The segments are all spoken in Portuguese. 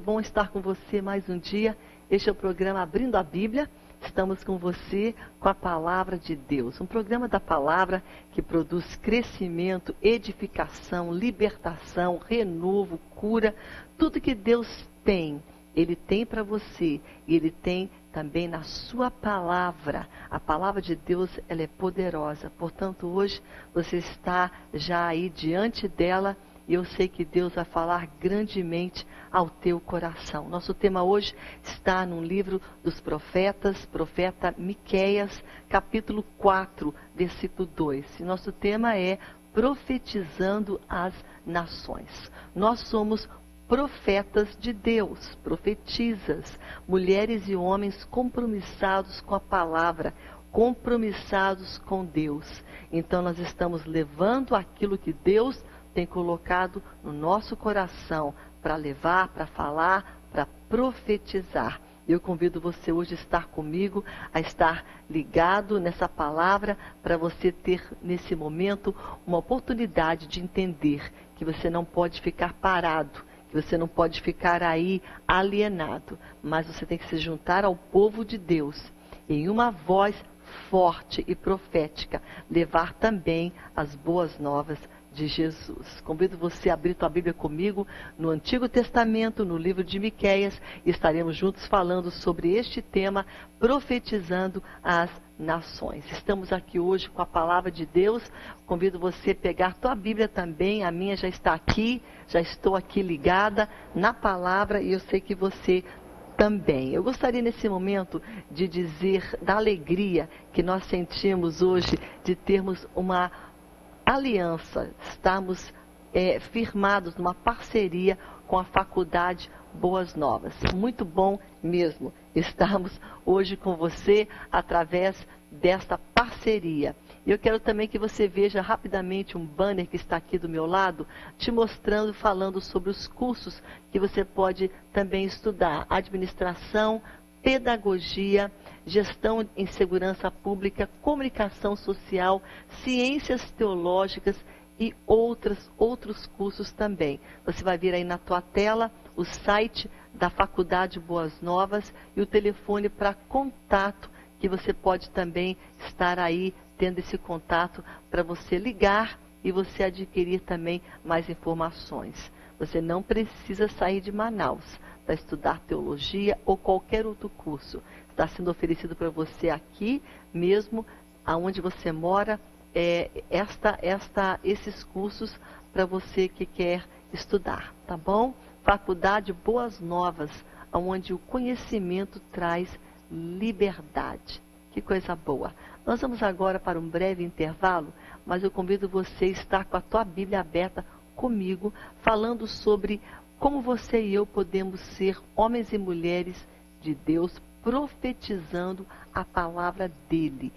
bom estar com você mais um dia. Este é o programa Abrindo a Bíblia. Estamos com você com a Palavra de Deus. Um programa da Palavra que produz crescimento, edificação, libertação, renovo, cura. Tudo que Deus tem, Ele tem para você. E Ele tem também na sua palavra. A palavra de Deus, ela é poderosa. Portanto, hoje você está já aí diante dela. E eu sei que Deus vai falar grandemente ao teu coração. Nosso tema hoje está no livro dos profetas, profeta Miqueias, capítulo 4, versículo 2. E nosso tema é profetizando as nações. Nós somos profetas de Deus, profetisas, mulheres e homens compromissados com a palavra, compromissados com Deus. Então nós estamos levando aquilo que Deus tem colocado no nosso coração para levar, para falar, para profetizar. Eu convido você hoje a estar comigo, a estar ligado nessa palavra, para você ter nesse momento uma oportunidade de entender que você não pode ficar parado, que você não pode ficar aí alienado, mas você tem que se juntar ao povo de Deus em uma voz forte e profética, levar também as boas novas de Jesus. Convido você a abrir tua Bíblia comigo no Antigo Testamento, no livro de Miqueias, e estaremos juntos falando sobre este tema, profetizando as nações. Estamos aqui hoje com a palavra de Deus. Convido você a pegar tua Bíblia também, a minha já está aqui, já estou aqui ligada na palavra e eu sei que você também. Eu gostaria nesse momento de dizer da alegria que nós sentimos hoje de termos uma aliança, estamos firmados numa parceria com a Faculdade Boas Novas. Muito bom mesmo estarmos hoje com você através desta parceria. Eu quero também que você veja rapidamente um banner que está aqui do meu lado, te mostrando, falando sobre os cursos que você pode também estudar. Administração, pedagogia, gestão em segurança pública, comunicação social, ciências teológicas e outros cursos também. Você vai ver aí na tua tela o site da Faculdade Boas Novas e o telefone para contato, que você pode também estar aí tendo esse contato para você ligar e você adquirir também mais informações. Você não precisa sair de Manaus para estudar teologia ou qualquer outro curso. Está sendo oferecido para você aqui mesmo, aonde você mora, esses cursos para você que quer estudar, tá bom? Faculdade Boas Novas, onde o conhecimento traz liberdade. Que coisa boa. Nós vamos agora para um breve intervalo, mas eu convido você a estar com a tua Bíblia aberta comigo, falando sobre como você e eu podemos ser homens e mulheres de Deus, profetizando a palavra dele.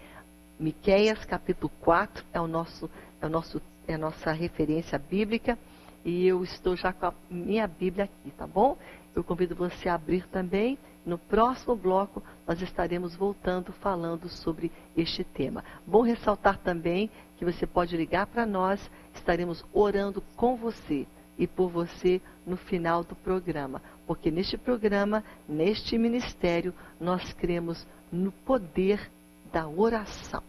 Miqueias capítulo 4 é a nossa referência bíblica, e eu estou já com a minha Bíblia aqui, tá bom? Eu convido você a abrir também. No próximo bloco, nós estaremos voltando falando sobre este tema. Bom ressaltar também que você pode ligar para nós, estaremos orando com você e por você no final do programa. Porque neste programa, neste ministério, nós cremos no poder da oração.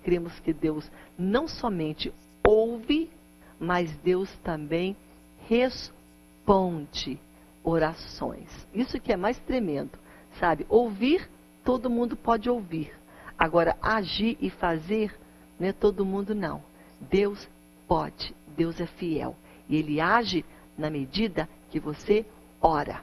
Cremos que Deus não somente ouve, mas Deus também responde orações. Isso que é mais tremendo, sabe? Ouvir, todo mundo pode ouvir. Agora, agir e fazer, não é todo mundo não. Deus pode, Deus é fiel. E Ele age na medida que você ora.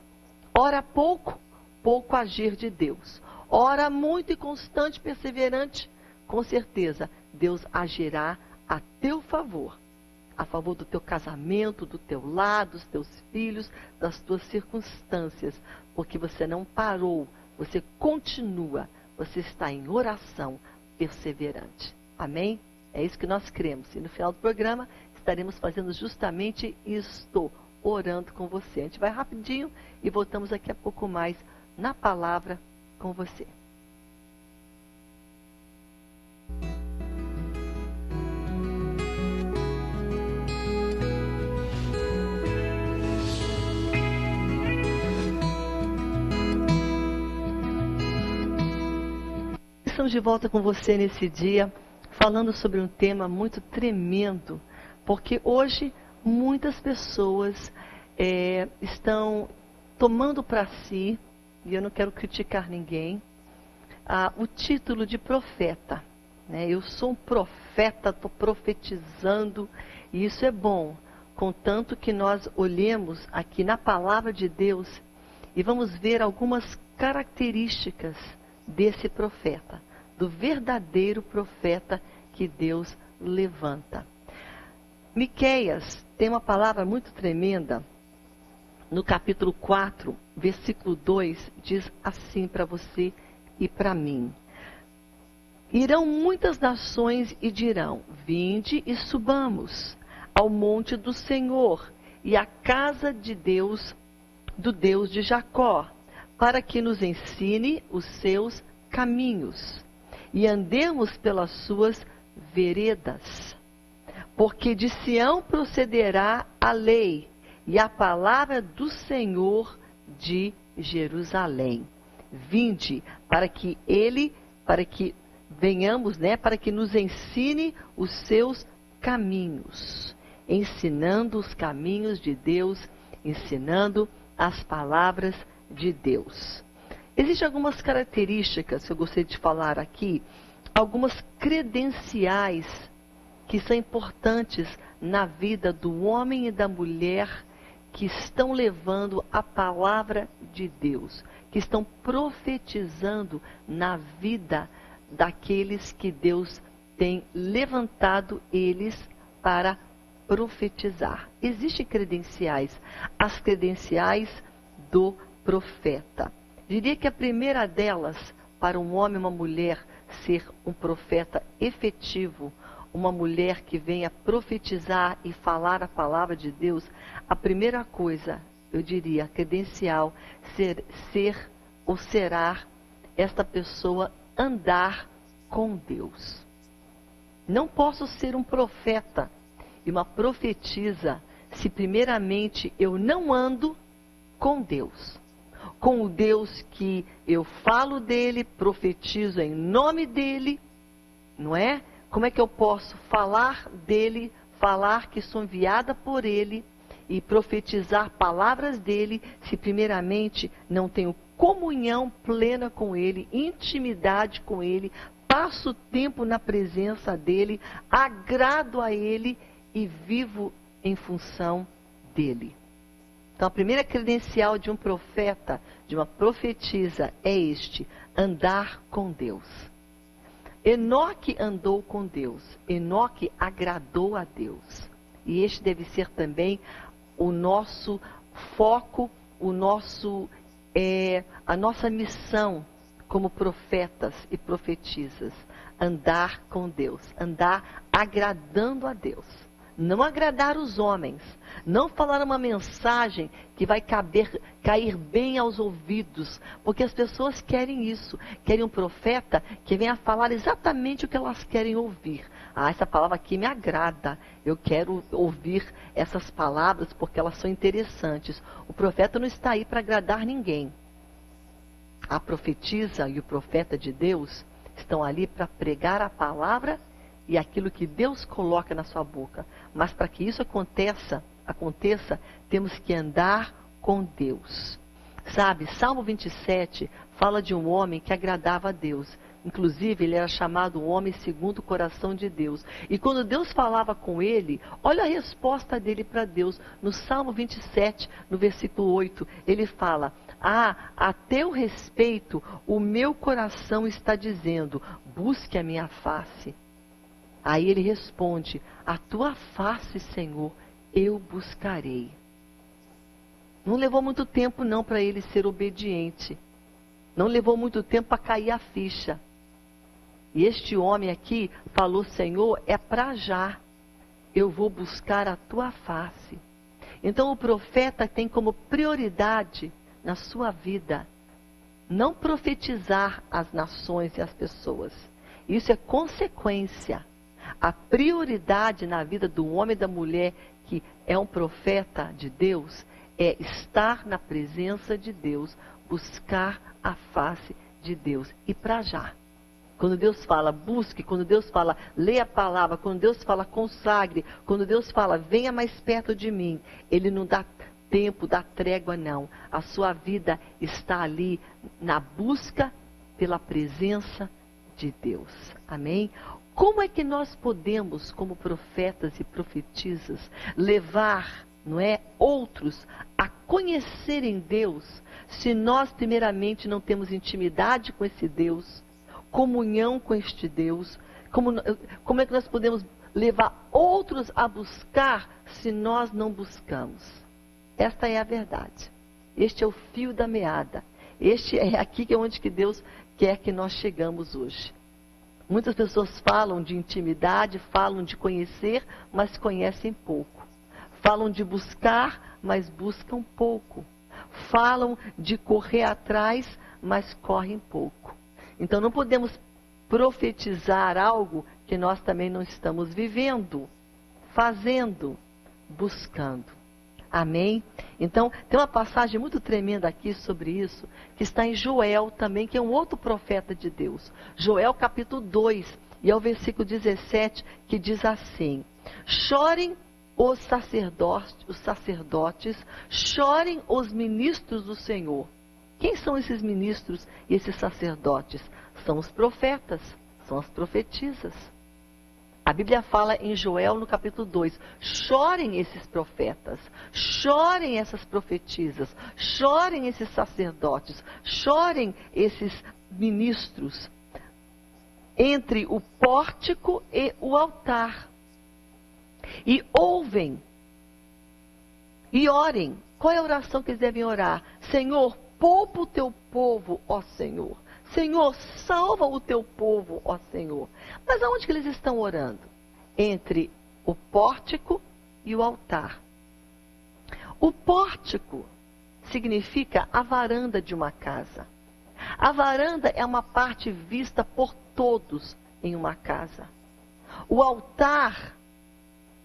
Ora pouco, pouco agir de Deus. Ora muito e constante, perseverante, com certeza Deus agirá a teu favor. A favor do teu casamento, do teu lar, dos teus filhos, das tuas circunstâncias. Porque você não parou, você continua, você está em oração perseverante. Amém? É isso que nós cremos. E no final do programa estaremos fazendo justamente isto, orando com você. A gente vai rapidinho e voltamos daqui a pouco mais na palavra com você. estamos de volta com você nesse dia, falando sobre um tema muito tremendo, porque hoje muitas pessoas estão tomando para si, e eu não quero criticar ninguém, o título de profeta. Eu sou um profeta, estou profetizando, e isso é bom, contanto que nós olhemos aqui na palavra de Deus e vamos ver algumas características desse profeta, do verdadeiro profeta que Deus levanta. Miqueias tem uma palavra muito tremenda, no capítulo 4, versículo 2, diz assim para você e para mim: irão muitas nações e dirão, vinde e subamos ao monte do Senhor e à casa de Deus, do Deus de Jacó, para que nos ensine os seus caminhos e andemos pelas suas veredas. Porque de Sião procederá a lei e a palavra do Senhor de Jerusalém. Vinde, para que venhamos, para que nos ensine os seus caminhos, ensinando os caminhos de Deus, ensinando as palavras de Deus. Existem algumas características que eu gostaria de falar aqui, algumas credenciais que são importantes na vida do homem e da mulher que estão levando a palavra de Deus, que estão profetizando na vida daqueles que Deus tem levantado eles para profetizar. Existem credenciais, as credenciais do profeta. Diria que a primeira delas, para um homem e uma mulher ser um profeta efetivo, uma mulher que venha profetizar e falar a palavra de Deus, a primeira coisa, eu diria, credencial, será esta pessoa andar com Deus. Não posso ser um profeta e uma profetisa se primeiramente eu não ando com Deus. Com o Deus que eu falo dele, profetizo em nome dele, não é? Como é que eu posso falar dele, falar que sou enviada por ele e profetizar palavras dele, se primeiramente não tenho comunhão plena com ele, intimidade com ele, passo tempo na presença dele, agrado a ele e vivo em função dele. Então, a primeira credencial de um profeta, de uma profetisa, é andar com Deus. Enoque andou com Deus, Enoque agradou a Deus. E este deve ser também o nosso foco, a nossa missão como profetas e profetisas. Andar com Deus, andar agradando a Deus. Não agradar os homens, não falar uma mensagem que vai cair bem aos ouvidos, porque as pessoas querem isso, querem um profeta que venha falar exatamente o que elas querem ouvir. Essa palavra aqui me agrada, eu quero ouvir essas palavras porque elas são interessantes. O profeta não está aí para agradar ninguém. A profetisa e o profeta de Deus estão ali para pregar a palavra e aquilo que Deus coloca na sua boca. Mas para que isso aconteça, temos que andar com Deus. Sabe, Salmo 27 fala de um homem que agradava a Deus. Inclusive, ele era chamado um homem segundo o coração de Deus. E quando Deus falava com ele, olha a resposta dele para Deus. No Salmo 27, no versículo 8, ele fala: a teu respeito, o meu coração está dizendo, busque a minha face. Aí ele responde: a tua face, Senhor, eu buscarei. Não levou muito tempo não para ele ser obediente. Não levou muito tempo para cair a ficha. E este homem aqui falou: Senhor, é para já. Eu vou buscar a tua face. Então o profeta tem como prioridade na sua vida não profetizar as nações e as pessoas. Isso é consequência. A prioridade na vida do homem e da mulher que é um profeta de Deus é estar na presença de Deus, buscar a face de Deus. E para já. Quando Deus fala busque, quando Deus fala leia a palavra, quando Deus fala consagre, quando Deus fala venha mais perto de mim, Ele não dá tempo, dá trégua não. A sua vida está ali na busca pela presença de Deus. Amém? Como é que nós podemos, como profetas e profetisas, levar, não é, outros a conhecerem Deus, se nós primeiramente não temos intimidade com esse Deus, comunhão com este Deus? Como é que nós podemos levar outros a buscar se nós não buscamos? Esta é a verdade. Este é o fio da meada. Este é aqui que é onde que Deus quer que nós chegamos hoje. Muitas pessoas falam de intimidade, falam de conhecer, mas conhecem pouco. Falam de buscar, mas buscam pouco. Falam de correr atrás, mas correm pouco. Então não podemos profetizar algo que nós também não estamos vivendo, fazendo, buscando. Amém? Então tem uma passagem muito tremenda aqui sobre isso, que está em Joel também, que é um outro profeta de Deus. Joel capítulo 2, e é o versículo 17, que diz assim: chorem os sacerdotes, chorem os ministros do Senhor. Quem são esses ministros e esses sacerdotes? São os profetas, são as profetisas. A Bíblia fala em Joel no capítulo 2, chorem esses profetas, chorem essas profetisas, chorem esses sacerdotes, chorem esses ministros, entre o pórtico e o altar. E ouvem, e orem. Qual é a oração que eles devem orar? Senhor, poupa o teu povo, ó Senhor. Senhor, salva o teu povo, ó Senhor. Mas aonde que eles estão orando? Entre o pórtico e o altar. O pórtico significa a varanda de uma casa. A varanda é uma parte vista por todos em uma casa. O altar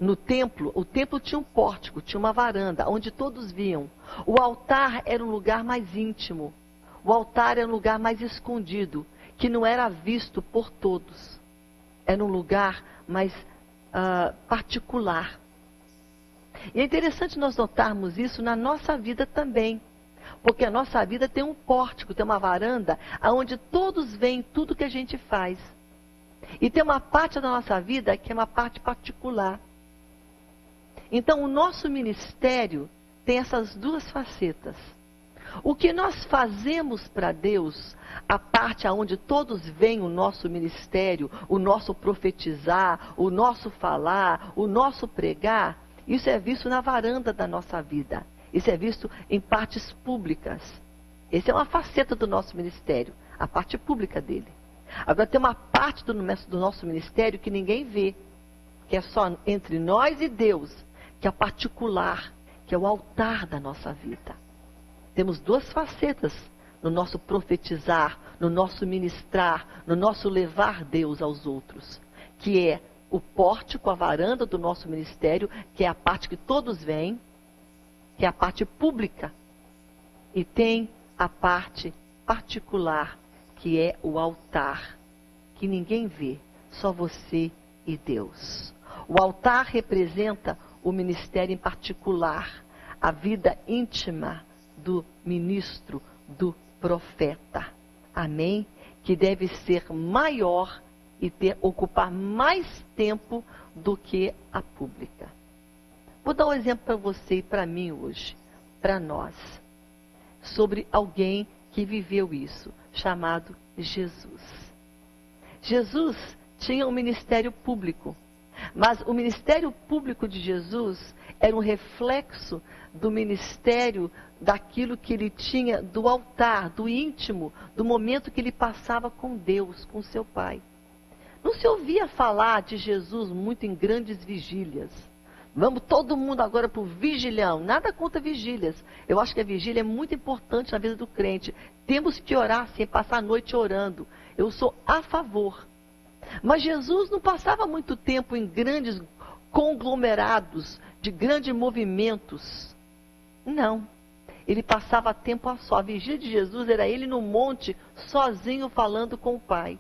no templo, o templo tinha um pórtico, tinha uma varanda, onde todos viam. O altar era um lugar mais íntimo. O altar era um lugar mais escondido, que não era visto por todos. Era um lugar mais particular. E é interessante nós notarmos isso na nossa vida também. Porque a nossa vida tem um pórtico, tem uma varanda, onde todos veem tudo que a gente faz. E tem uma parte da nossa vida que é uma parte particular. Então, o nosso ministério tem essas duas facetas. O que nós fazemos para Deus, a parte onde todos veem o nosso ministério, o nosso profetizar, o nosso falar, o nosso pregar, isso é visto na varanda da nossa vida. Isso é visto em partes públicas. Essa é uma faceta do nosso ministério, a parte pública dele. Agora tem uma parte do nosso ministério que ninguém vê, que é só entre nós e Deus, que é particular, que é o altar da nossa vida. Temos duas facetas no nosso profetizar, no nosso ministrar, no nosso levar Deus aos outros, que é o pórtico, a varanda do nosso ministério, que é a parte que todos veem, que é a parte pública, e tem a parte particular, que é o altar, que ninguém vê, só você e Deus. O altar representa o ministério em particular, a vida íntima do ministro, do profeta. Amém? Que deve ser maior e ocupar mais tempo do que a pública. Vou dar um exemplo para você e para mim hoje, para nós, sobre alguém que viveu isso, chamado Jesus. Jesus tinha um ministério público, mas o ministério público de Jesus era um reflexo do ministério daquilo que ele tinha do altar, do íntimo, do momento que ele passava com Deus, com seu Pai. Não se ouvia falar de Jesus muito em grandes vigílias. Vamos todo mundo agora para o vigilhão. Nada contra vigílias. Eu acho que a vigília é muito importante na vida do crente. Temos que orar sim, passar a noite orando. Eu sou a favor. Mas Jesus não passava muito tempo em grandes conglomerados, de grandes movimentos. Não. Ele passava tempo a só. A vigília de Jesus era ele no monte, sozinho, falando com o Pai.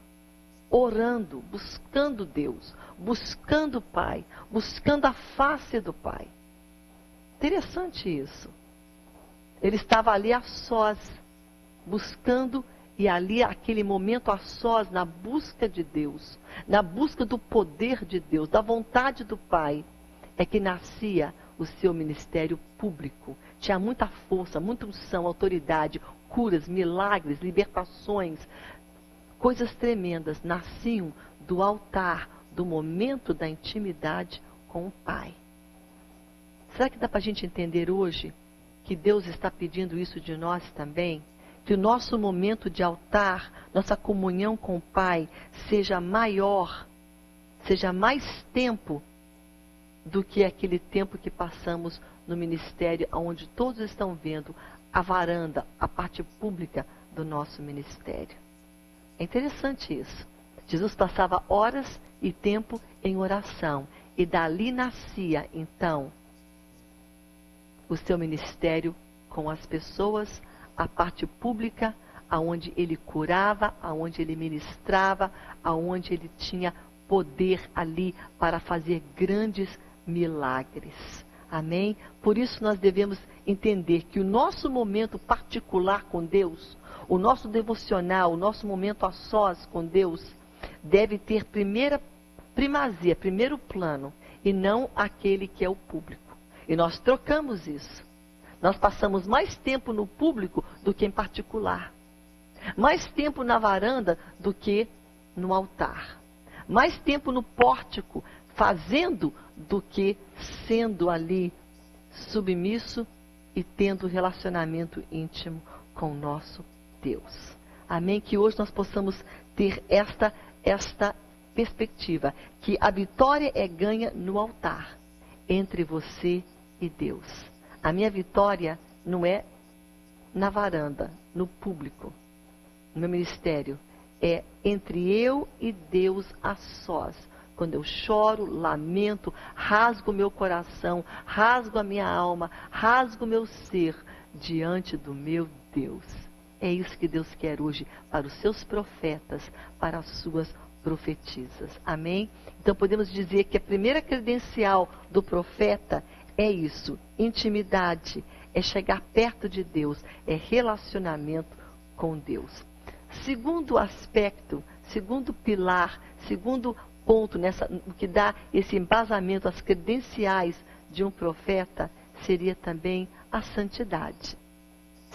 orando, buscando Deus, buscando o Pai, buscando a face do Pai. Interessante isso. Ele estava ali a sós, buscando, e ali, aquele momento a sós, na busca de Deus, na busca do poder de Deus, da vontade do Pai, é que nascia o seu ministério público. Tinha muita força, muita unção, autoridade, curas, milagres, libertações, coisas tremendas nasciam do altar, do momento da intimidade com o Pai. Será que dá para a gente entender hoje que Deus está pedindo isso de nós também? Que o nosso momento de altar, nossa comunhão com o Pai, seja maior, seja mais tempo do que aquele tempo que passamos no ministério, onde todos estão vendo a varanda, a parte pública do nosso ministério. É interessante isso. Jesus passava horas e tempo em oração, e dali nascia, então, o seu ministério com as pessoas, a parte pública, aonde ele curava, aonde ele ministrava, aonde ele tinha poder ali para fazer grandes milagres. Amém? Por isso nós devemos entender que o nosso momento particular com Deus, o nosso devocional, o nosso momento a sós com Deus, deve ter primazia, primeiro plano, e não aquele que é o público. E nós trocamos isso. Nós passamos mais tempo no público do que em particular. Mais tempo na varanda do que no altar. Mais tempo no pórtico, fazendo, do que sendo ali submisso e tendo relacionamento íntimo com o nosso Deus. Amém? Que hoje nós possamos ter esta perspectiva, que a vitória é ganha no altar, entre você e Deus. A minha vitória não é na varanda, no público, no meu ministério. É entre eu e Deus a sós. Quando eu choro, lamento, rasgo o meu coração, rasgo a minha alma, rasgo o meu ser diante do meu Deus. É isso que Deus quer hoje para os seus profetas, para as suas profetisas. Amém? Então podemos dizer que a primeira credencial do profeta é isso, intimidade, é chegar perto de Deus, é relacionamento com Deus. Segundo aspecto, segundo pilar, segundo ponto, o que dá esse embasamento às credenciais de um profeta, seria também a santidade.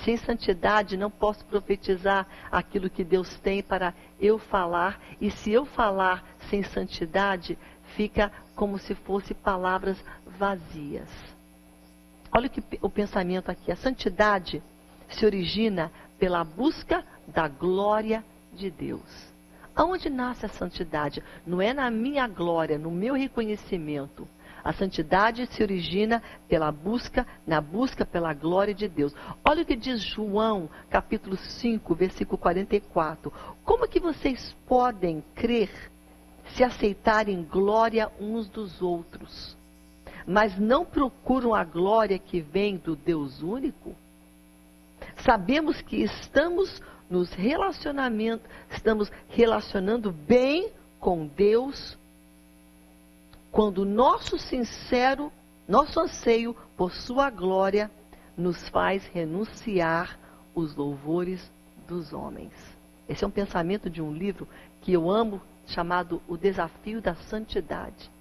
Sem santidade não posso profetizar aquilo que Deus tem para eu falar, e se eu falar sem santidade, fica como se fossem palavras vazias. Olha o pensamento aqui. A santidade se origina pela busca da glória de Deus. Aonde nasce a santidade? Não é na minha glória, no meu reconhecimento. A santidade se origina na busca pela glória de Deus. Olha o que diz João, capítulo 5, versículo 44. Como que vocês podem crer se aceitarem glória uns dos outros, mas não procuram a glória que vem do Deus único? Sabemos que estamos relacionando bem com Deus quando nosso anseio por sua glória nos faz renunciar os louvores dos homens. Esse é um pensamento de um livro que eu amo, chamado O Desafio da Santidade.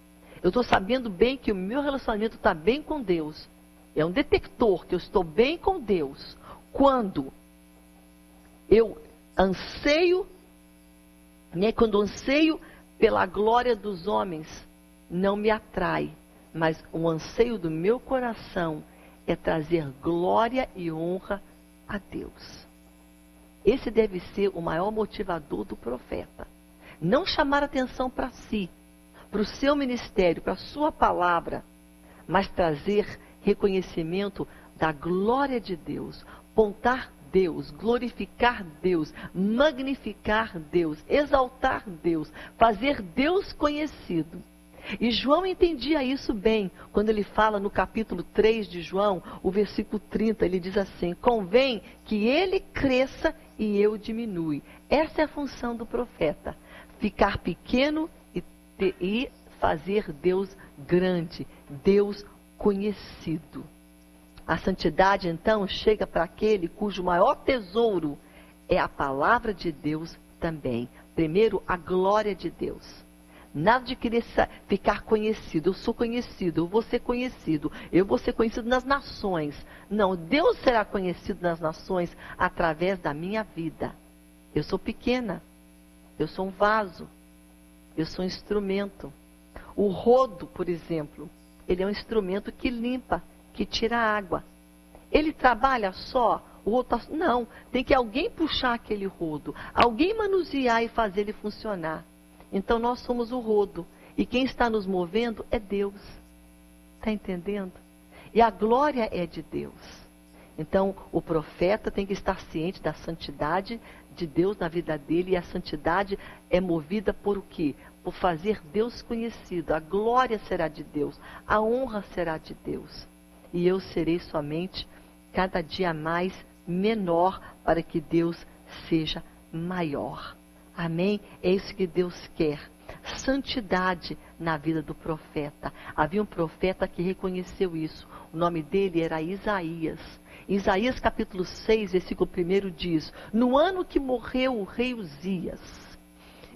Eu estou sabendo bem que o meu relacionamento está bem com Deus. É um detector que eu estou bem com Deus quando eu anseio, quando anseio pela glória dos homens, não me atrai, mas o anseio do meu coração é trazer glória e honra a Deus. Esse deve ser o maior motivador do profeta. Não chamar atenção para si, para o seu ministério, para a sua palavra, mas trazer reconhecimento da glória de Deus, apontar Deus, glorificar Deus, magnificar Deus, exaltar Deus, fazer Deus conhecido. E João entendia isso bem, quando ele fala no capítulo 3 de João, o versículo 30, ele diz assim: convém que ele cresça e eu diminui. Essa é a função do profeta. Ficar pequeno e fazer Deus grande, Deus conhecido. A santidade, então, chega para aquele cujo maior tesouro é a palavra de Deus também. Primeiro, a glória de Deus. Nada de querer ficar conhecido. Eu sou conhecido, eu vou ser conhecido. Eu vou ser conhecido nas nações. Não, Deus será conhecido nas nações através da minha vida. Eu sou pequena. Eu sou um vaso. Eu sou um instrumento. O rodo, por exemplo, ele é um instrumento que limpa, que tira a água. Ele trabalha só? O rodo não, tem que alguém puxar aquele rodo. Alguém manusear e fazer ele funcionar. Então nós somos o rodo. E quem está nos movendo é Deus. Está entendendo? E a glória é de Deus. Então o profeta tem que estar ciente da santidade de Deus na vida dele. E a santidade é movida por o quê? Por fazer Deus conhecido. A glória será de Deus. A honra será de Deus. E eu serei somente cada dia mais menor para que Deus seja maior. Amém? É isso que Deus quer. Santidade na vida do profeta. Havia um profeta que reconheceu isso. O nome dele era Isaías. Em Isaías capítulo 6, versículo 1 diz: no ano que morreu o rei Uzias,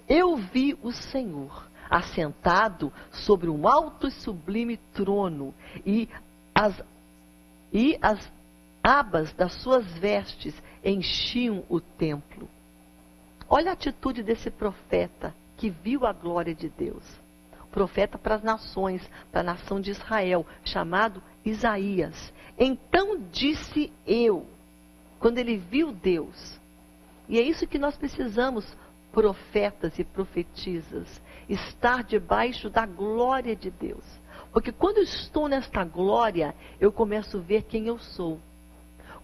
eu vi o Senhor assentado sobre um alto e sublime trono, e as abas das suas vestes enchiam o templo. Olha a atitude desse profeta que viu a glória de Deus. Profeta para as nações, para a nação de Israel, chamado Isaías. Então disse eu, quando ele viu Deus. E é isso que nós precisamos, profetas e profetisas, estar debaixo da glória de Deus. Porque quando eu estou nesta glória, eu começo a ver quem eu sou.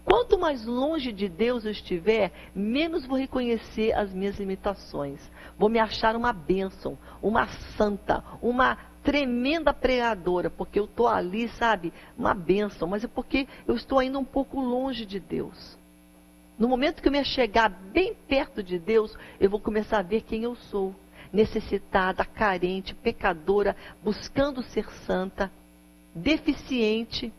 Quanto mais longe de Deus eu estiver, menos vou reconhecer as minhas limitações. Vou me achar uma bênção, uma santa, uma tremenda pregadora, porque eu estou ali, sabe, uma bênção, mas é porque eu estou ainda um pouco longe de Deus. No momento que eu me chegar bem perto de Deus, eu vou começar a ver quem eu sou. Necessitada, carente, pecadora, buscando ser santa, deficiente,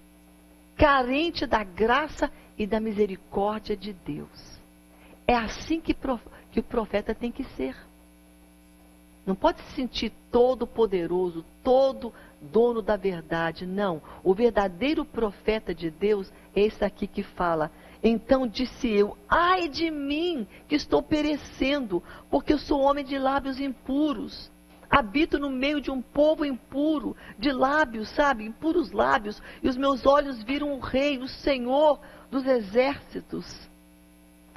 carente da graça e da misericórdia de Deus. É assim que o profeta tem que ser. Não pode se sentir todo poderoso, todo dono da verdade. Não. O verdadeiro profeta de Deus é esse aqui que fala: então disse eu, ai de mim, que estou perecendo, porque eu sou homem de lábios impuros. Habito no meio de um povo impuro, de lábios, sabe, impuros lábios, e os meus olhos viram o Rei, o Senhor dos exércitos.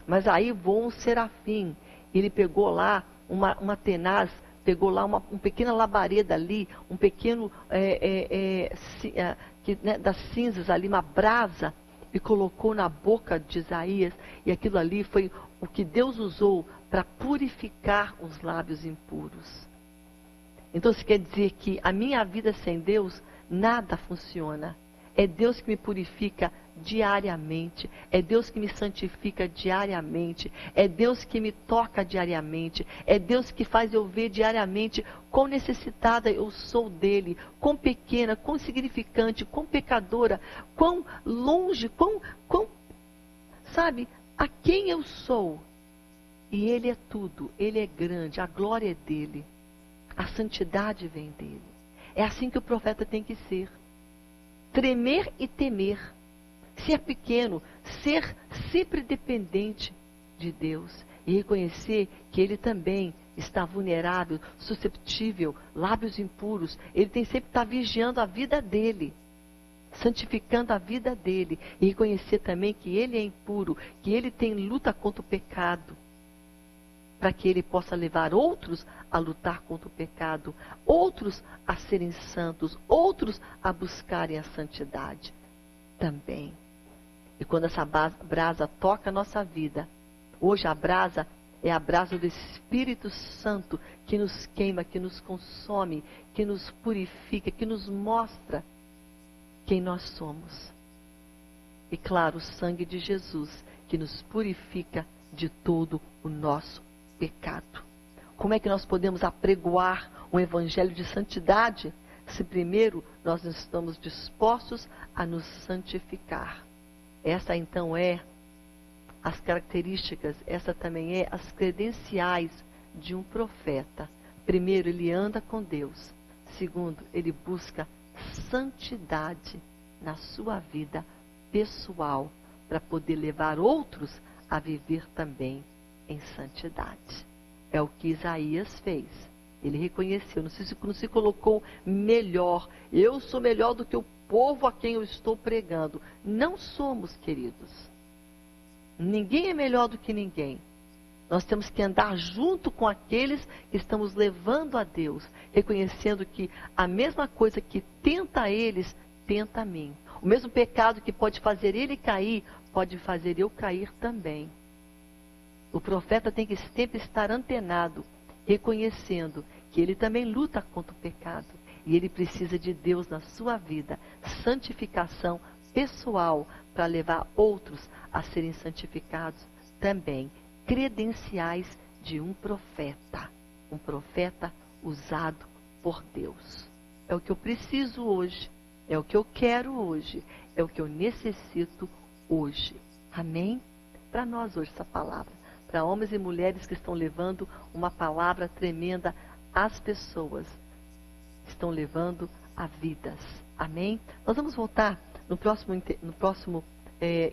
Mas aí voou um serafim, ele pegou lá uma tenaz, pegou lá uma pequena labareda ali, um pequeno, das cinzas ali, uma brasa, e colocou na boca de Isaías, e aquilo ali foi o que Deus usou para purificar os lábios impuros. Então isso quer dizer que a minha vida sem Deus, nada funciona. É Deus que me purifica diariamente. É Deus que me santifica diariamente. É Deus que me toca diariamente. É Deus que faz eu ver diariamente quão necessitada eu sou dele. Quão pequena, quão insignificante, quão pecadora, quão longe, sabe, a quem eu sou. E ele é tudo, ele é grande, a glória é dele. A santidade vem dele. É assim que o profeta tem que ser. Tremer e temer. Ser pequeno, ser sempre dependente de Deus. E reconhecer que ele também está vulnerável, susceptível, lábios impuros. Ele tem sempre que estar vigiando a vida dele. Santificando a vida dele. E reconhecer também que ele é impuro, que ele tem luta contra o pecado. Para que ele possa levar outros a lutar contra o pecado, outros a serem santos, outros a buscarem a santidade também. E quando essa brasa toca a nossa vida, hoje a brasa é a brasa do Espírito Santo que nos queima, que nos consome, que nos purifica, que nos mostra quem nós somos. E claro, o sangue de Jesus que nos purifica de todo o nosso pecado. Como é que nós podemos apregoar um evangelho de santidade se primeiro nós não estamos dispostos a nos santificar? Essa então é as características, essa também é as credenciais de um profeta. Primeiro, ele anda com Deus. Segundo, ele busca santidade na sua vida pessoal para poder levar outros a viver também em santidade. É o que Isaías fez. Ele reconheceu, não se colocou melhor. Eu sou melhor do que o povo a quem eu estou pregando. Não somos, queridos. Ninguém é melhor do que ninguém. Nós temos que andar junto com aqueles que estamos levando a Deus, reconhecendo que a mesma coisa que tenta eles, tenta a mim. O mesmo pecado que pode fazer ele cair, pode fazer eu cair também. O profeta tem que sempre estar antenado, reconhecendo que ele também luta contra o pecado. E ele precisa de Deus na sua vida, santificação pessoal, para levar outros a serem santificados também. Credenciais de um profeta usado por Deus. É o que eu preciso hoje, é o que eu quero hoje, é o que eu necessito hoje. Amém? Para nós hoje essa palavra, para homens e mulheres que estão levando uma palavra tremenda às pessoas, estão levando a vidas. Amém? Nós vamos voltar no próximo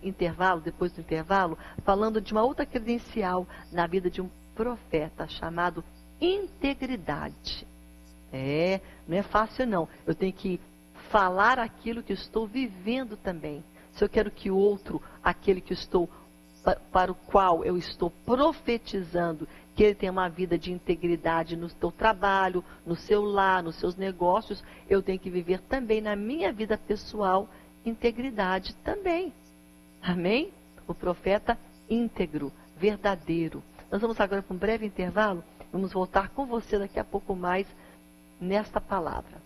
intervalo, depois do intervalo, falando de uma outra credencial na vida de um profeta, chamado integridade. Não é fácil não. Eu tenho que falar aquilo que estou vivendo também. Se eu quero que o outro, aquele que estou, para o qual eu estou profetizando, que ele tenha uma vida de integridade no seu trabalho, no seu lar, nos seus negócios, eu tenho que viver também na minha vida pessoal integridade também. Amém? O profeta íntegro, verdadeiro. Nós vamos agora para um breve intervalo. Vamos voltar com você daqui a pouco mais nesta palavra.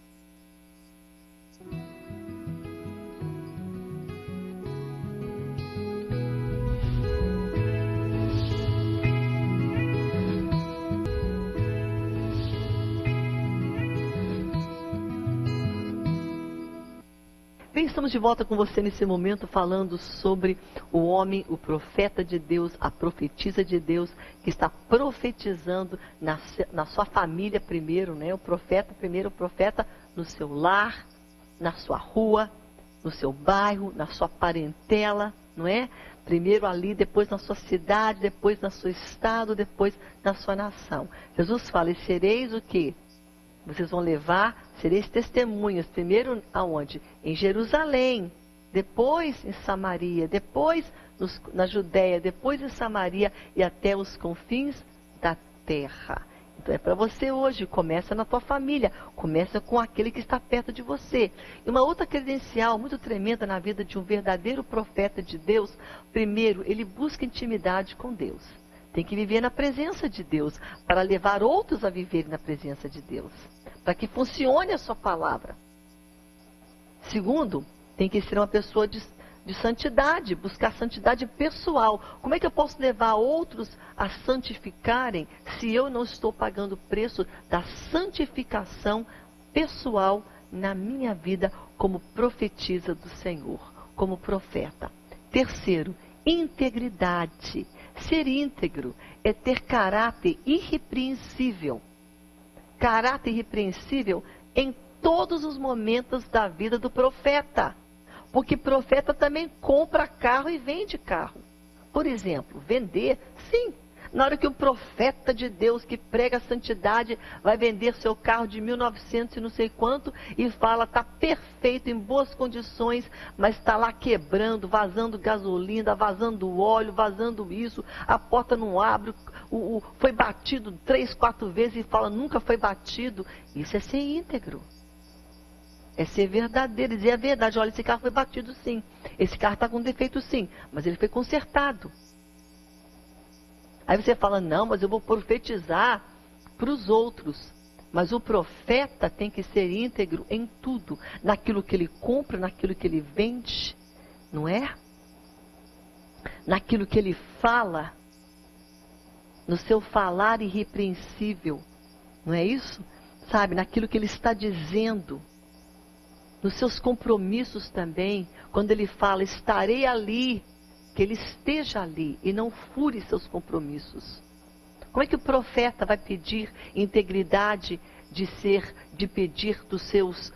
Bem, estamos de volta com você nesse momento falando sobre o homem, o profeta de Deus, a profetisa de Deus, que está profetizando na sua família primeiro, né? O profeta no seu lar, na sua rua, no seu bairro, na sua parentela, não é? Primeiro ali, depois na sua cidade, depois no seu estado, depois na sua nação. Jesus fala, e sereis o quê? Vocês vão levar, sereis testemunhas, primeiro aonde? Em Jerusalém, depois em Samaria, depois na Judéia, depois em Samaria e até os confins da terra. Então é para você hoje, começa na tua família, começa com aquele que está perto de você. E uma outra credencial muito tremenda na vida de um verdadeiro profeta de Deus, primeiro, ele busca intimidade com Deus. Tem que viver na presença de Deus, para levar outros a viverem na presença de Deus. Para que funcione a sua palavra. Segundo, tem que ser uma pessoa de santidade, buscar santidade pessoal. Como é que eu posso levar outros a santificarem se eu não estou pagando o preço da santificação pessoal na minha vida como profetisa do Senhor, como profeta? Terceiro, integridade. Ser íntegro é ter caráter irrepreensível. Caráter irrepreensível em todos os momentos da vida do profeta. Porque profeta também compra carro e vende carro. Por exemplo, vender, sim. Na hora que um profeta de Deus que prega a santidade vai vender seu carro de 1900 e não sei quanto e fala, está perfeito, em boas condições, mas está lá quebrando, vazando gasolina, vazando óleo, vazando isso, a porta não abre, foi batido 3, 4 vezes e fala, nunca foi batido. Isso é ser íntegro. É ser verdadeiro, dizer a verdade. Olha, esse carro foi batido sim, esse carro está com defeito sim, mas ele foi consertado. Aí você fala, não, mas eu vou profetizar para os outros. Mas o profeta tem que ser íntegro em tudo. Naquilo que ele compra, naquilo que ele vende, não é? Naquilo que ele fala, no seu falar irrepreensível, não é isso? Sabe, naquilo que ele está dizendo, nos seus compromissos também, quando ele fala, estarei ali, que ele esteja ali e não fure seus compromissos. Como é que o profeta vai pedir integridade de pedir dos seus,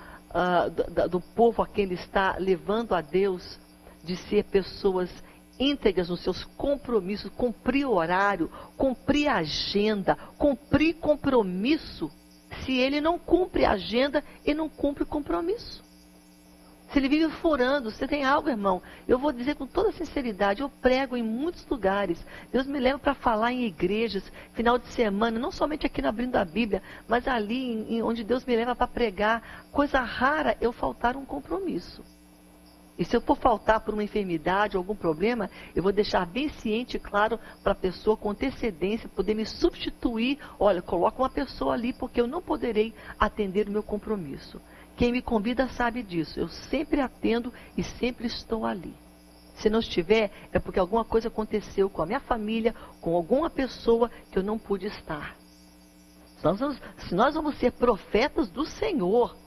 do povo a quem ele está levando a Deus, de ser pessoas íntegras nos seus compromissos, cumprir horário, cumprir agenda, cumprir compromisso, se ele não cumpre a agenda e não cumpre compromisso? Se ele vive furando, você tem algo, irmão, eu vou dizer com toda sinceridade, eu prego em muitos lugares, Deus me leva para falar em igrejas, final de semana, não somente aqui na Abrindo a Bíblia, mas ali onde Deus me leva para pregar, coisa rara eu faltar um compromisso. E se eu for faltar por uma enfermidade ou algum problema, eu vou deixar bem ciente e claro para a pessoa com antecedência poder me substituir. Olha, coloca uma pessoa ali porque eu não poderei atender o meu compromisso. Quem me convida sabe disso. Eu sempre atendo e sempre estou ali. Se não estiver, é porque alguma coisa aconteceu com a minha família, com alguma pessoa que eu não pude estar. Se nós vamos ser profetas do Senhor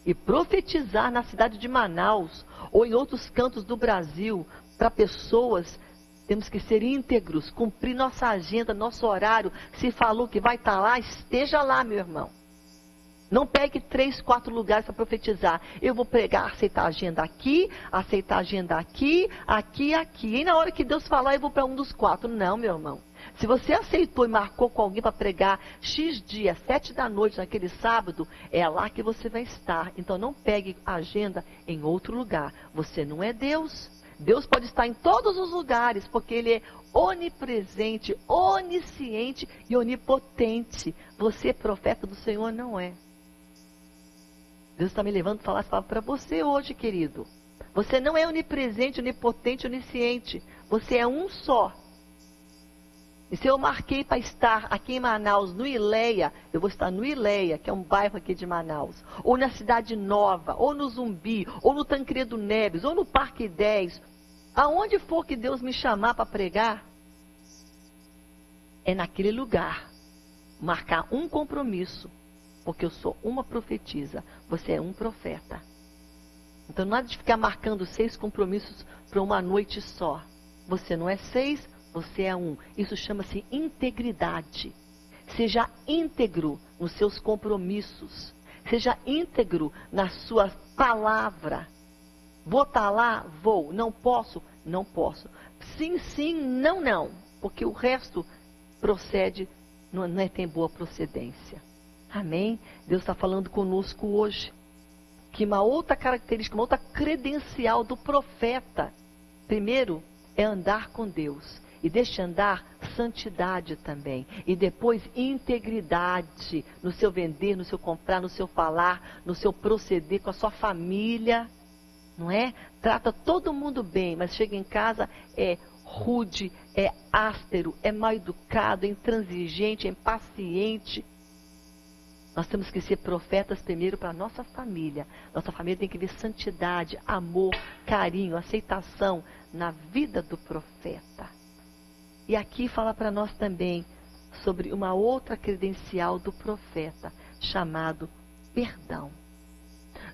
e profetizar na cidade de Manaus ou em outros cantos do Brasil para pessoas, temos que ser íntegros, cumprir nossa agenda, nosso horário. Se falou que vai estar lá, esteja lá, meu irmão. Não pegue 3, 4 lugares para profetizar. Eu vou pregar, aceitar a agenda aqui, aceitar a agenda aqui, aqui e aqui. E na hora que Deus falar, eu vou para um dos 4. Não, meu irmão. Se você aceitou e marcou com alguém para pregar X dia, 7 da noite, naquele sábado, é lá que você vai estar. Então não pegue a agenda em outro lugar. Você não é Deus. Deus pode estar em todos os lugares, porque Ele é onipresente, onisciente e onipotente. Você, profeta do Senhor, não é. Deus está me levando a falar essa palavra para você hoje, querido. Você não é onipresente, onipotente, onisciente. Você é um só. E se eu marquei para estar aqui em Manaus, no Ileia, eu vou estar no Ileia, que é um bairro aqui de Manaus. Ou na Cidade Nova, ou no Zumbi, ou no Tancredo Neves, ou no Parque 10. Aonde for que Deus me chamar para pregar, é naquele lugar. Marcar um compromisso. Porque eu sou uma profetisa, você é um profeta. Então nada de ficar marcando 6 compromissos para uma noite só. Você não é 6, você é 1. Isso chama-se integridade. Seja íntegro nos seus compromissos. Seja íntegro na sua palavra. Vou estar lá? Vou. Não posso? Não posso. Sim, sim, não, não. Porque o resto procede, não tem boa procedência. Amém? Deus está falando conosco hoje. Que uma outra característica, uma outra credencial do profeta, primeiro, é andar com Deus. E deste andar, santidade também. E depois, integridade no seu vender, no seu comprar, no seu falar, no seu proceder com a sua família. Não é? Trata todo mundo bem, mas chega em casa, é rude, é áspero, é mal educado, é intransigente, é impaciente. Nós temos que ser profetas primeiro para a nossa família. Nossa família tem que ver santidade, amor, carinho, aceitação na vida do profeta. E aqui fala para nós também sobre uma outra credencial do profeta, chamado perdão.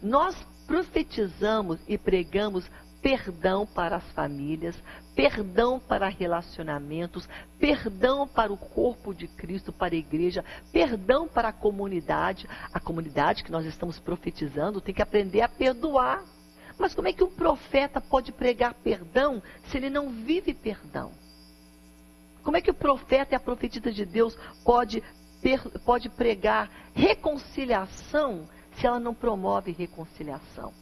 Nós profetizamos e pregamos perdão para as famílias, perdão para relacionamentos, perdão para o corpo de Cristo, para a igreja, perdão para a comunidade que nós estamos profetizando tem que aprender a perdoar. Mas como é que um profeta pode pregar perdão se ele não vive perdão? Como é que o profeta e a profetisa de Deus pode pregar reconciliação se ela não promove reconciliação?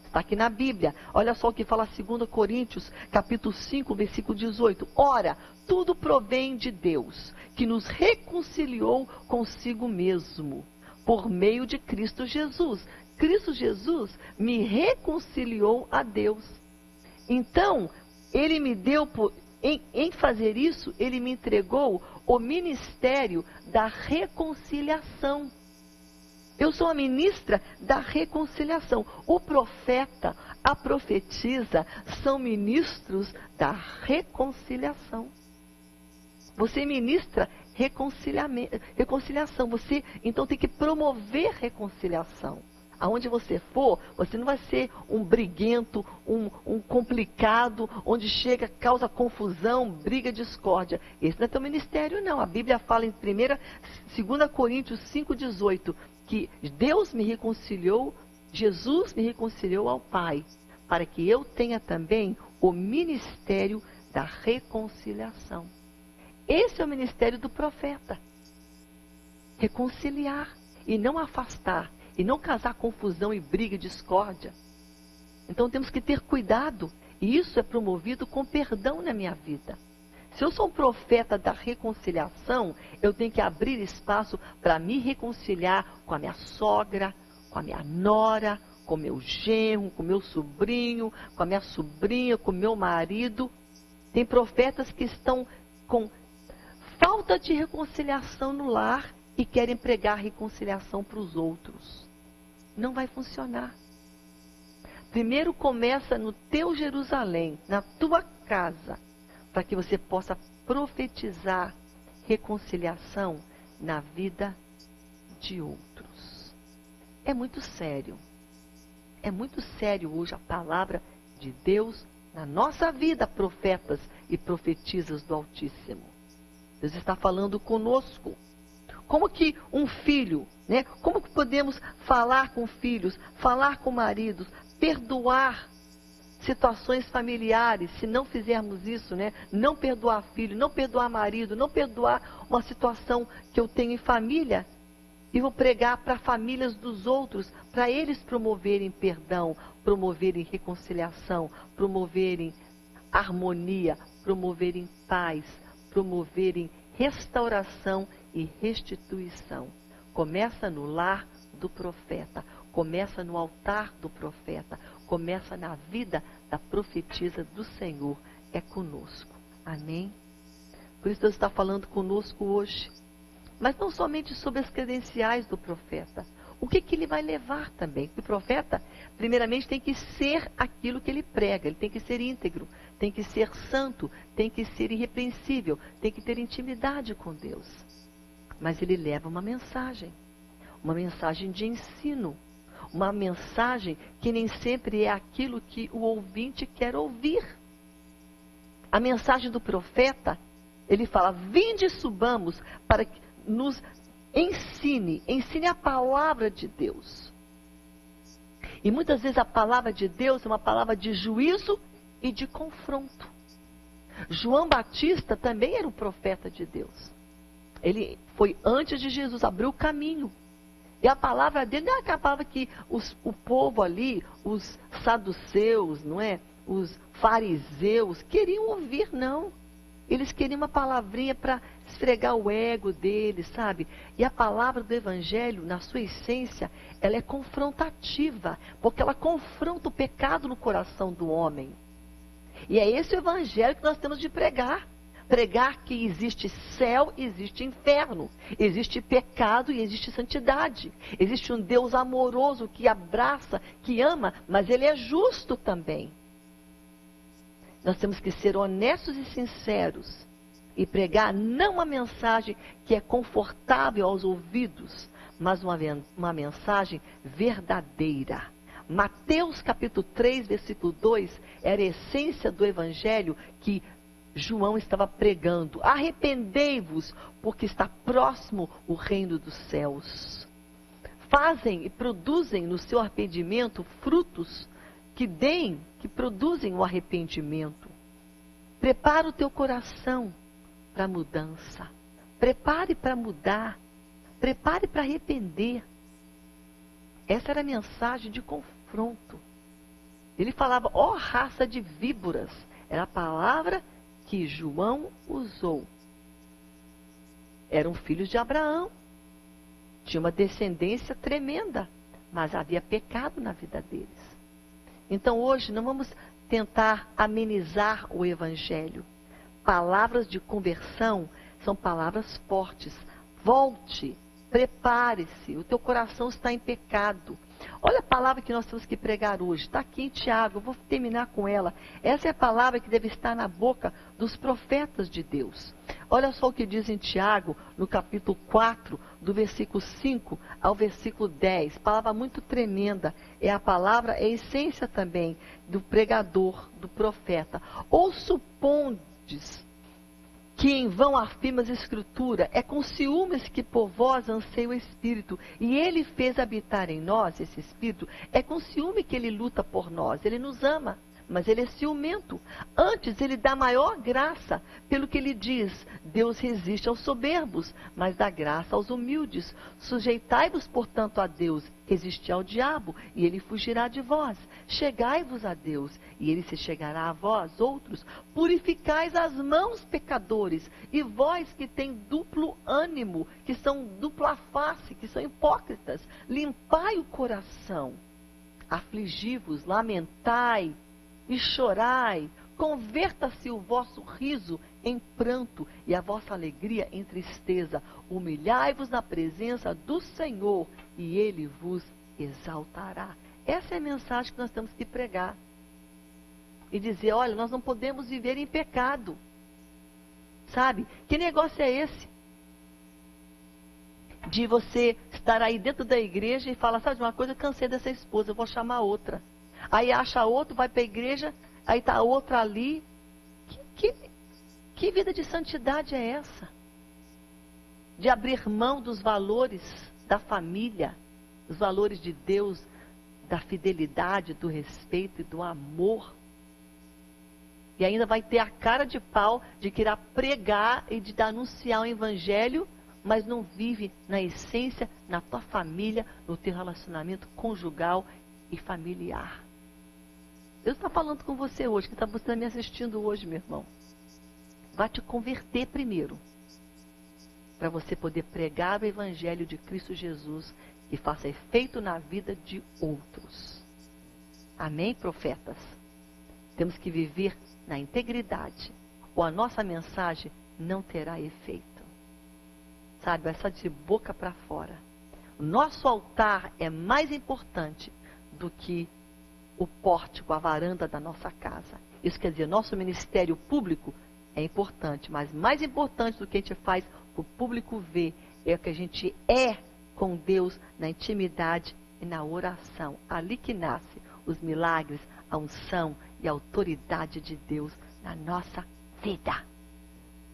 Está aqui na Bíblia. Olha só o que fala 2 Coríntios, capítulo 5, versículo 18. Ora, tudo provém de Deus, que nos reconciliou consigo mesmo, por meio de Cristo Jesus. Cristo Jesus me reconciliou a Deus. Então, Ele me deu, em fazer isso, Ele me entregou o ministério da reconciliação. Eu sou a ministra da reconciliação. O profeta, a profetisa, são ministros da reconciliação. Você ministra reconciliação. Você, então, tem que promover reconciliação. Aonde você for, você não vai ser um briguento, um complicado, onde chega, causa confusão, briga, discórdia. Esse não é teu ministério, não. A Bíblia fala em 2 Coríntios 5,18, que Deus me reconciliou, Jesus me reconciliou ao Pai, para que eu tenha também o ministério da reconciliação. Esse é o ministério do profeta. Reconciliar e não afastar. E não causar confusão e briga e discórdia. Então temos que ter cuidado. E isso é promovido com perdão na minha vida. Se eu sou um profeta da reconciliação, eu tenho que abrir espaço para me reconciliar com a minha sogra, com a minha nora, com meu genro, com meu sobrinho, com a minha sobrinha, com meu marido. Tem profetas que estão com falta de reconciliação no lar e querem pregar reconciliação para os outros. Não vai funcionar. Primeiro começa no teu Jerusalém, na tua casa, para que você possa profetizar reconciliação na vida de outros. É muito sério. É muito sério hoje a palavra de Deus na nossa vida, profetas e profetisas do Altíssimo. Deus está falando conosco. Como que um filho, né? Como que podemos falar com filhos, falar com maridos, perdoar situações familiares, se não fizermos isso, né? Não perdoar filho, não perdoar marido, não perdoar uma situação que eu tenho em família, e vou pregar para famílias dos outros, para eles promoverem perdão, promoverem reconciliação, promoverem harmonia, promoverem paz, promoverem restauração e restituição. Começa no lar do profeta, começa no altar do profeta, começa na vida da profetisa do Senhor. É conosco. Amém? Por isso Deus está falando conosco hoje. Mas não somente sobre as credenciais do profeta. O que ele vai levar também? O profeta, primeiramente, tem que ser aquilo que ele prega. Ele tem que ser íntegro, tem que ser santo, tem que ser irrepreensível, tem que ter intimidade com Deus. Mas ele leva uma mensagem de ensino, uma mensagem que nem sempre é aquilo que o ouvinte quer ouvir. A mensagem do profeta, ele fala: vinde e subamos para que nos ensine a palavra de Deus. E muitas vezes a palavra de Deus é uma palavra de juízo e de confronto. João Batista também era um profeta de Deus. Ele foi antes de Jesus, abriu o caminho. E a palavra dele não é aquela palavra que o povo ali, os saduceus, não é? Os fariseus queriam ouvir, não. Eles queriam uma palavrinha para esfregar o ego deles, sabe? E a palavra do Evangelho, na sua essência, ela é confrontativa, porque ela confronta o pecado no coração do homem. E é esse o Evangelho que nós temos de pregar. Pregar que existe céu e existe inferno. Existe pecado e existe santidade. Existe um Deus amoroso que abraça, que ama, mas Ele é justo também. Nós temos que ser honestos e sinceros e pregar não uma mensagem que é confortável aos ouvidos, mas uma mensagem verdadeira. Mateus capítulo 3, versículo 2, era a essência do Evangelho que João estava pregando. Arrependei-vos, porque está próximo o reino dos céus. Fazem e produzem no seu arrependimento frutos que produzem o arrependimento. Prepara o teu coração para a mudança. Prepare para mudar. Prepare para arrepender. Essa era a mensagem de confronto. Ele falava: ó raça de víboras. Era a palavra que João usou. Eram filhos de Abraão. Tinha uma descendência tremenda, mas havia pecado na vida deles. Então hoje não vamos tentar amenizar o Evangelho. Palavras de conversão são palavras fortes. Volte, prepare-se, o teu coração está em pecado. Olha a palavra que nós temos que pregar hoje. Está aqui em Tiago, eu vou terminar com ela. Essa é a palavra que deve estar na boca dos profetas de Deus. Olha só o que diz em Tiago, no capítulo 4, do versículo 5 ao versículo 10. Palavra muito tremenda. É a palavra, é a essência também do pregador, do profeta. Ou supondes que em vão afirmas a Escritura, é com ciúmes que por vós anseia o Espírito, e Ele fez habitar em nós, esse Espírito, é com ciúme que Ele luta por nós, Ele nos ama, mas Ele é ciumento. Antes, Ele dá maior graça, pelo que Ele diz, Deus resiste aos soberbos, mas dá graça aos humildes. Sujeitai-vos, portanto, a Deus, resisti ao diabo, e ele fugirá de vós. Chegai-vos a Deus, e ele se chegará a vós, outros. Purificais as mãos, pecadores, e vós que tem duplo ânimo, que são dupla face, que são hipócritas, limpai o coração. Afligi-vos, lamentai e chorai. Converta-se o vosso riso em pranto e a vossa alegria em tristeza. Humilhai-vos na presença do Senhor e Ele vos exaltará. Essa é a mensagem que nós temos que pregar. E dizer, olha, nós não podemos viver em pecado. Sabe? Que negócio é esse? De você estar aí dentro da igreja e falar, sabe de uma coisa, eu cansei dessa esposa, eu vou chamar outra. Aí acha outro, vai para a igreja, aí está outra ali. Que vida de santidade é essa? De abrir mão dos valores da família, os valores de Deus, da fidelidade, do respeito e do amor. E ainda vai ter a cara de pau de querer pregar e de anunciar o evangelho, mas não vive na essência, na tua família, no teu relacionamento conjugal e familiar. Deus está falando com você hoje, que está me assistindo hoje, meu irmão. Vai te converter primeiro, para você poder pregar o evangelho de Cristo Jesus, que faça efeito na vida de outros. Amém, profetas? Temos que viver na integridade, ou a nossa mensagem não terá efeito. Sabe, vai só de boca para fora. O nosso altar é mais importante do que o pórtico, a varanda da nossa casa. Isso quer dizer, nosso ministério público é importante, mas mais importante do que a gente faz para o público ver, é o que a gente é com Deus na intimidade e na oração. Ali que nasce os milagres, a unção e a autoridade de Deus na nossa vida.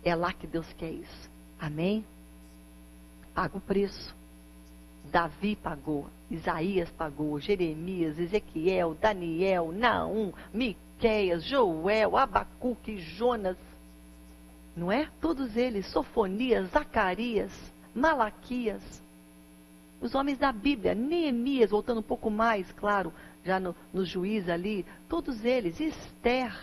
É lá que Deus quer isso. Amém? Paga o preço. Davi pagou, Isaías pagou, Jeremias, Ezequiel, Daniel, Naum, Miqueias, Joel, Abacuque, Jonas, não é? Todos eles, Sofonias, Zacarias, Malaquias, os homens da Bíblia, Neemias, voltando um pouco mais, claro, já no juiz ali, todos eles, Esther,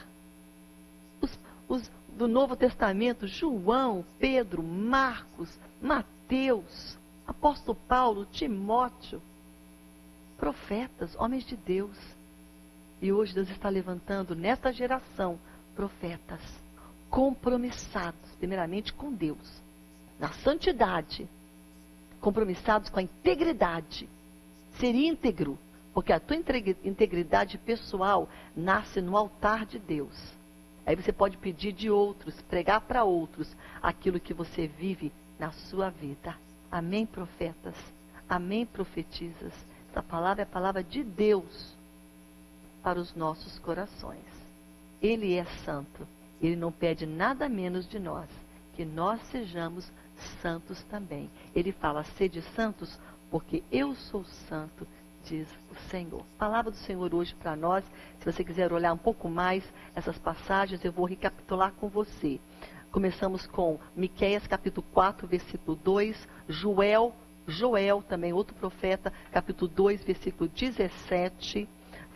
os do Novo Testamento, João, Pedro, Marcos, Mateus, Apóstolo Paulo, Timóteo, profetas, homens de Deus. E hoje Deus está levantando nesta geração profetas compromissados, primeiramente com Deus, na santidade, compromissados com a integridade, ser íntegro, porque a tua integridade pessoal nasce no altar de Deus. Aí você pode pedir de outros, pregar para outros aquilo que você vive na sua vida. Amém, profetas? Amém, profetisas? Essa palavra é a palavra de Deus para os nossos corações. Ele é santo. Ele não pede nada menos de nós, que nós sejamos santos também. Ele fala, sede santos, porque eu sou santo, diz o Senhor. Palavra do Senhor hoje para nós. Se você quiser olhar um pouco mais essas passagens, eu vou recapitular com você. Começamos com Miqueias capítulo 4, versículo 2, Joel, também outro profeta, capítulo 2, versículo 17.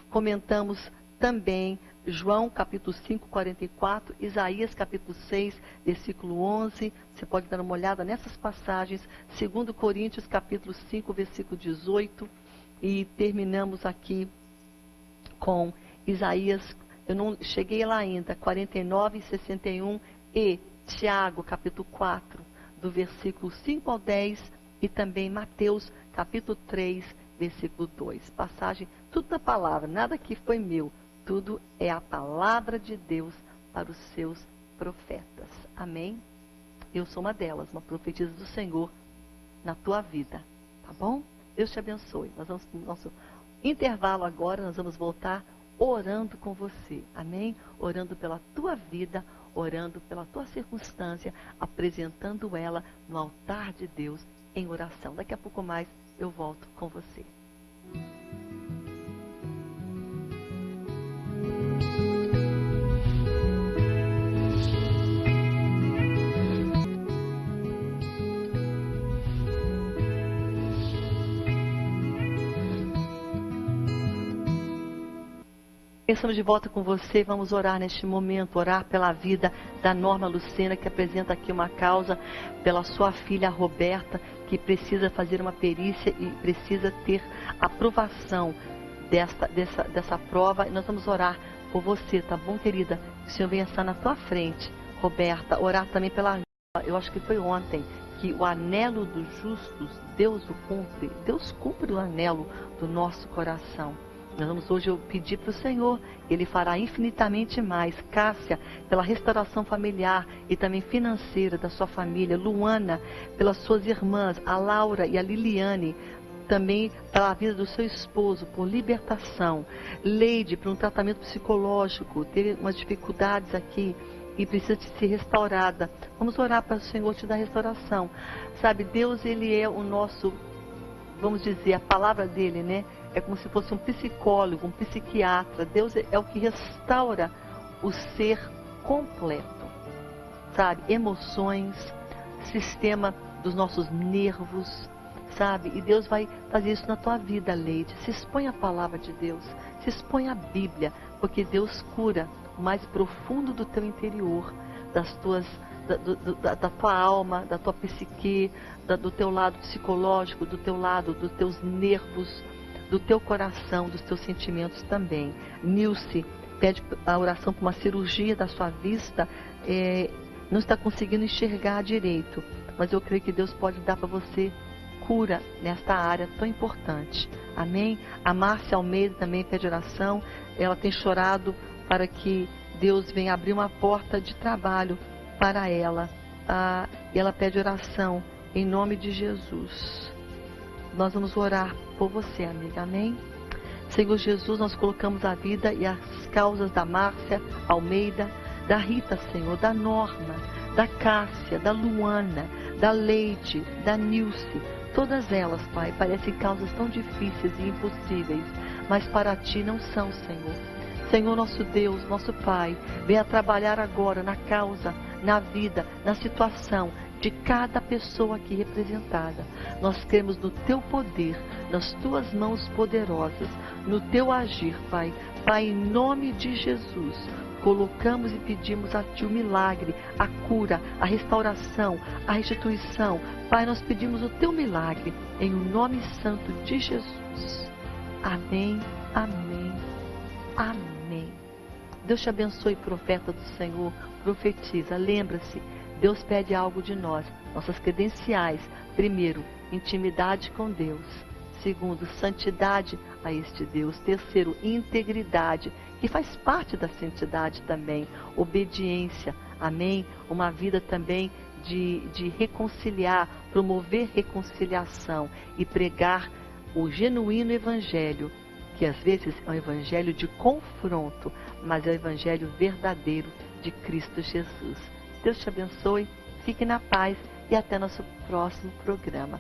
Comentamos também João capítulo 5, 44, Isaías capítulo 6, versículo 11. Você pode dar uma olhada nessas passagens. 2 Coríntios capítulo 5, versículo 18. E terminamos aqui com Isaías, eu não cheguei lá ainda, 49 e 61. E Tiago, capítulo 4, do versículo 5 ao 10, e também Mateus, capítulo 3, versículo 2. Passagem, tudo na palavra, nada que foi meu, tudo é a palavra de Deus para os seus profetas. Amém? Eu sou uma delas, uma profetisa do Senhor na tua vida. Tá bom? Deus te abençoe. Nós vamos para o nosso intervalo agora, nós vamos voltar orando com você. Amém? Orando pela tua vida, orando pela tua circunstância, apresentando ela no altar de Deus em oração. Daqui a pouco mais eu volto com você. Estamos de volta com você, vamos orar neste momento, orar pela vida da Norma Lucena, que apresenta aqui uma causa pela sua filha Roberta, que precisa fazer uma perícia e precisa ter aprovação dessa prova. E nós vamos orar por você, tá bom, querida? Que o Senhor venha estar na tua frente, Roberta, orar também pela... Eu acho que foi ontem, que o anelo dos justos, Deus o cumpre. Deus cumpre o anelo do nosso coração. Nós vamos hoje pedir para o Senhor, Ele fará infinitamente mais. Cássia, pela restauração familiar e também financeira da sua família. Luana, pelas suas irmãs, a Laura e a Liliane, também pela vida do seu esposo, por libertação. Leide, por um tratamento psicológico, teve umas dificuldades aqui e precisa de ser restaurada. Vamos orar para o Senhor te dar restauração. Sabe, Deus, Ele é o nosso, vamos dizer, a palavra dEle, né? É como se fosse um psicólogo, um psiquiatra. Deus é o que restaura o ser completo, sabe? Emoções, sistema dos nossos nervos, sabe? E Deus vai fazer isso na tua vida, Leide. Se expõe à palavra de Deus, se expõe à Bíblia, porque Deus cura o mais profundo do teu interior, das tuas, da tua alma, da tua psique, do teu lado psicológico, do teu lado, dos teus nervos, do teu coração, dos teus sentimentos também. Nilce pede a oração para uma cirurgia da sua vista, não está conseguindo enxergar direito, mas eu creio que Deus pode dar para você cura nesta área tão importante. Amém? A Márcia Almeida também pede oração, ela tem chorado para que Deus venha abrir uma porta de trabalho para ela. E ela pede oração em nome de Jesus. Nós vamos orar por você, amiga. Amém? Senhor Jesus, nós colocamos a vida e as causas da Márcia Almeida, da Rita, Senhor, da Norma, da Cássia, da Luana, da Leide, da Nilce. Todas elas, Pai, parecem causas tão difíceis e impossíveis, mas para Ti não são, Senhor. Senhor, nosso Deus, nosso Pai, venha trabalhar agora na causa, na vida, na situação de cada pessoa aqui representada. Nós cremos no Teu poder, nas Tuas mãos poderosas, no Teu agir, Pai. Pai, em nome de Jesus, colocamos e pedimos a Ti o milagre, a cura, a restauração, a restituição. Pai, nós pedimos o Teu milagre, em o nome santo de Jesus. Amém, amém, amém. Deus te abençoe, profeta do Senhor, profetiza. Lembra-se, Deus pede algo de nós, nossas credenciais. Primeiro, intimidade com Deus. Segundo, santidade a este Deus. Terceiro, integridade, que faz parte da santidade também. Obediência, amém? Uma vida também de reconciliar, promover reconciliação e pregar o genuíno evangelho, que às vezes é um evangelho de confronto, mas é o evangelho verdadeiro de Cristo Jesus. Deus te abençoe, fique na paz e até nosso próximo programa.